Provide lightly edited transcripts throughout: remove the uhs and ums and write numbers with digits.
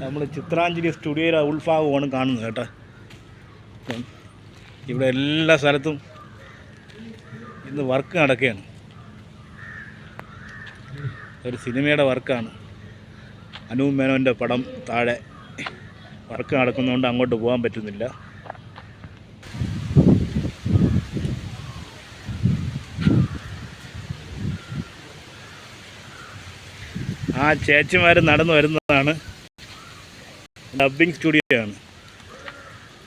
നമ്മൾ ചിത്രാഞ്ജലി സ്റ്റുഡിയോയുടെ ഉൾഭാഗമാണ് കാണുന്നത് കേട്ടോ. ഇവിടെ എല്ലാ സ്ഥലത്തും ഇന്ന് വർക്ക് നടക്കുകയാണ്. ഒരു സിനിമയുടെ വർക്കാണ്. അനൂപ് മേനോൻ്റെ പടം താഴെ വർക്ക് നടക്കുന്നതുകൊണ്ട് അങ്ങോട്ട് പോകാൻ പറ്റുന്നില്ല. ആ ചേച്ചിമാർ നടന്നു വരുന്നതാണ് ഡബ്ബിങ് സ്റ്റുഡിയോ ആണ്.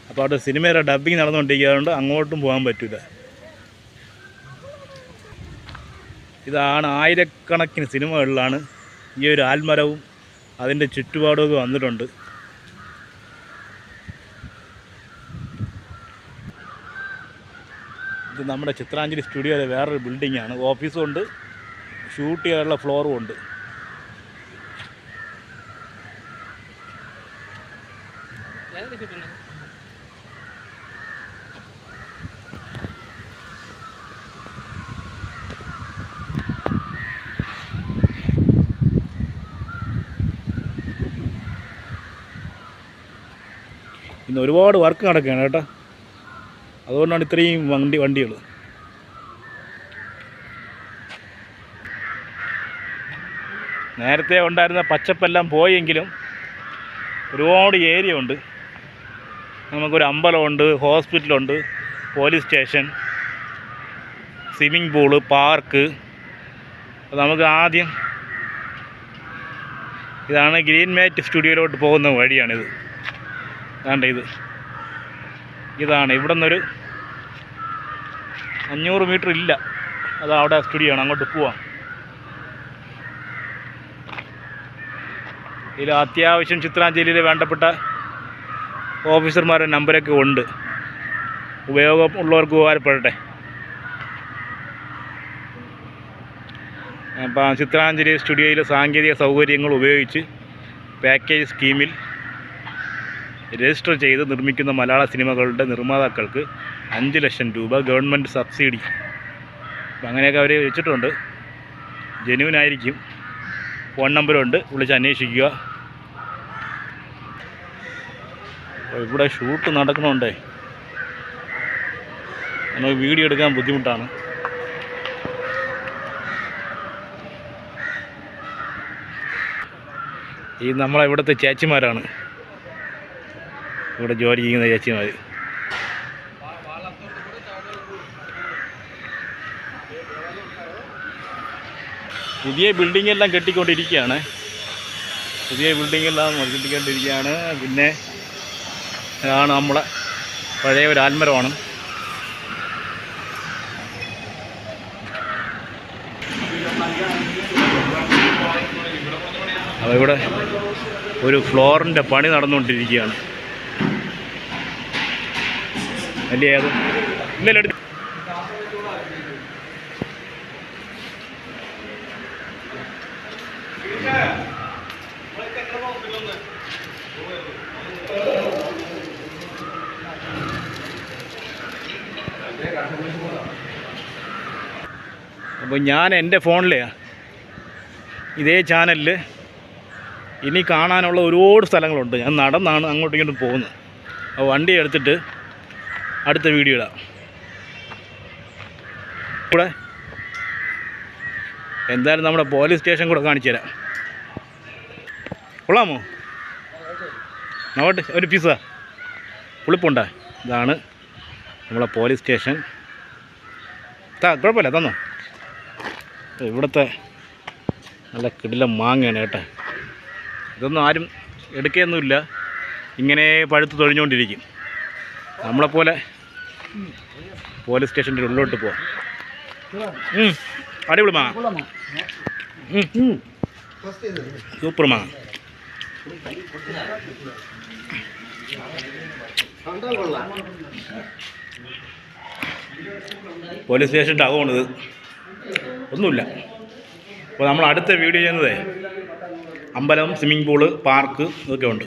അപ്പോൾ അവിടെ സിനിമയുടെ ഡബ്ബിങ് നടന്നുകൊണ്ടിരിക്കുന്നതുകൊണ്ട് അങ്ങോട്ടും പോകാൻ പറ്റില്ല. ഇതാണ് ആയിരക്കണക്കിന് സിനിമകളിലാണ് ഈ ഒരു ആൽമരവും അതിൻ്റെ ചുറ്റുപാടുമൊക്കെ വന്നിട്ടുണ്ട്. ഇത് നമ്മുടെ ചിത്രാഞ്ജലി സ്റ്റുഡിയോയിലെ വേറൊരു ബിൽഡിങ്ങാണ്. ഓഫീസും ഉണ്ട്, ഷൂട്ട് ചെയ്യാനുള്ള ഫ്ലോറും ഉണ്ട്. ഇന്ന് ഒരുപാട് വർക്ക് നടക്കുകയാണ് കേട്ടോ. അതുകൊണ്ടാണ് ഇത്രയും വണ്ടികൾ. നേരത്തെ ഉണ്ടായിരുന്ന പച്ചപ്പെല്ലാം പോയെങ്കിലും ഒരുപാട് ഏരിയ ഉണ്ട്. നമുക്കൊരു അമ്പലമുണ്ട്, ഹോസ്പിറ്റലുണ്ട്, police station, swimming pool, park. നമുക്ക് ആദ്യം ഇതാണ് ഗ്രീൻ മാറ്റ് സ്റ്റുഡിയോയിലോട്ട് പോകുന്ന വഴിയാണിത്. വേണ്ട ഇതാണ് ഇവിടെ നിന്നൊരു 500 മീറ്റർ ഇല്ല. അത് അവിടെ സ്റ്റുഡിയോ ആണ്, അങ്ങോട്ട് പോവാം. ഇതിൽ അത്യാവശ്യം ചിത്രാഞ്ജലിയിൽ വേണ്ടപ്പെട്ട ഓഫീസർമാരുടെ നമ്പരൊക്കെ ഉണ്ട്. ഉപയോഗമുള്ളവർക്ക് ഉപകാരപ്പെടട്ടെ. അപ്പം ചിത്രാഞ്ജലി സ്റ്റുഡിയോയിലെ സാങ്കേതിക സൗകര്യങ്ങൾ ഉപയോഗിച്ച് പാക്കേജ് സ്കീമിൽ രജിസ്റ്റർ ചെയ്ത് നിർമ്മിക്കുന്ന മലയാള സിനിമകളുടെ നിർമ്മാതാക്കൾക്ക് 5 ലക്ഷം രൂപ ഗവൺമെൻറ് സബ്സിഡി. അപ്പം അങ്ങനെയൊക്കെ അവർ വെച്ചിട്ടുണ്ട്. ജെന്യുവനായിരിക്കും. ഫോൺ നമ്പറുണ്ട്, വിളിച്ച് അന്വേഷിക്കുക. ഇവിടെ ഷൂട്ട് നടക്കണമുണ്ടേ, നമുക്ക് വീഡിയോ എടുക്കാൻ ബുദ്ധിമുട്ടാണ്. ഈ നമ്മളെ ഇവിടുത്തെ ചേച്ചിമാരാണ്, ഇവിടെ ജോലി ചെയ്യുന്ന ചേച്ചിമാർ. പുതിയ ബിൽഡിങ്ങെല്ലാം കെട്ടിക്കൊണ്ടിരിക്കുകയാണ്. പിന്നെ ഇതാണ് നമ്മളെ പഴയ ഒരു ആൽമരമാണ്. അപ്പോൾ ഇവിടെ ഒരു ഫ്ലോറിൻ്റെ പണി നടന്നുകൊണ്ടിരിക്കുകയാണ്. അല്ലേ അത് ഇല്ലല്ലോ എടുത്ത് അപ്പോൾ ഞാൻ എൻ്റെ ഫോണിൽ ഇതേ ചാനലിൽ ഇനി കാണാനുള്ള ഒരുപാട് സ്ഥലങ്ങളുണ്ട്. ഞാൻ നടന്നാണ് അങ്ങോട്ടും ഇങ്ങോട്ടും പോകുന്നത്. അപ്പോൾ വണ്ടി എടുത്തിട്ട് അടുത്ത വീഡിയോ ഇടാം. കൂടെ എന്തായാലും നമ്മുടെ പോലീസ് സ്റ്റേഷൻ കൂടെ കാണിച്ചു തരാം. കൊള്ളാമോ? നോട്ട് ഒരു പീസാ പുളിപ്പുണ്ടാ. ഇതാണ് നമ്മളെ പോലീസ് സ്റ്റേഷൻ. കുഴപ്പമില്ല, തന്നോ. ഇവിടുത്തെ നല്ല കിടിലം മാങ്ങയാണ് കേട്ടോ. ഇതൊന്നും ആരും എടുക്കുകയൊന്നുമില്ല, ഇങ്ങനെ പഴുത്ത് തൊഴിഞ്ഞുകൊണ്ടിരിക്കും. നമ്മളെപ്പോലെ പോലീസ് സ്റ്റേഷൻ്റെ ഉള്ളിലോട്ട് പോവാം. അടിപൊളി മാങ്ങ, സൂപ്പർ മാങ്ങ. പോലീസ് സ്റ്റേഷൻ്റെ അകമാണിത്, ഒന്നുമില്ല. അപ്പോൾ നമ്മൾ അടുത്ത വീഡിയോ ചെയ്യുന്നത് അമ്പലം, സ്വിമ്മിംഗ് പൂള്, പാർക്ക് ഇതൊക്കെ ഉണ്ട്.